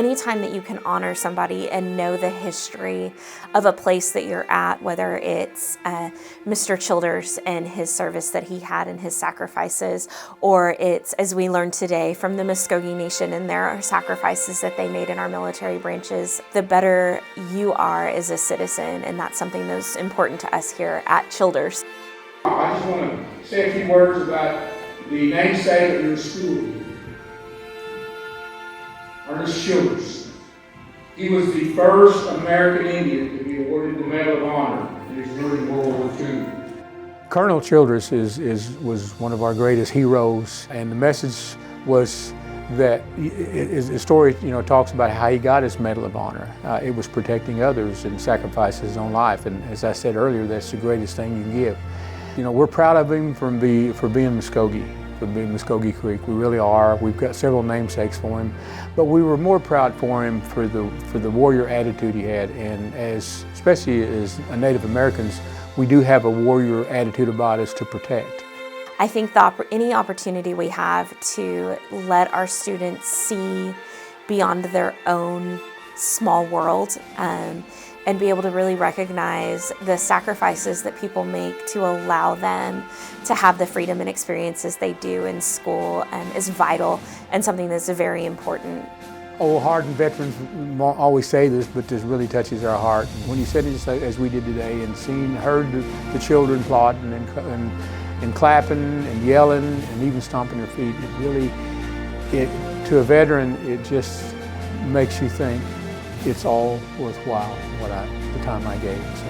anytime that you can honor somebody and know the history of a place that you're at, whether it's Mr. Childers and his service that he had and his sacrifices, or it's, as we learned today, from the Muskogee Nation and their sacrifices that they made in our military branches, the better you are as a citizen, and that's something that's important to us here at Childers. I just want to say a few words about the namesake of your school, Ernest Chiders. He was the first American Indian to be awarded the Medal of Honor during World War II. Colonel Childers was one of our greatest heroes, and the message was that his story, talks about how he got his Medal of Honor. It was protecting others and sacrificing his own life, and as I said earlier, that's the greatest thing you can give. We're proud of him for being Muskogee Creek. We really are. We've got several namesakes for him, but we were more proud for him for the warrior attitude he had, and especially as Native Americans, we do have a warrior attitude about us to protect. I think any opportunity we have to let our students see beyond their own small world and be able to really recognize the sacrifices that people make to allow them to have the freedom and experiences they do in school is vital and something that's very important. Old hardened veterans won't always say this, but this really touches our heart. When you said it as we did today and heard the children plotting and clapping and yelling and even stomping their feet, to a veteran, it just makes you think it's all worthwhile the time I gave. So.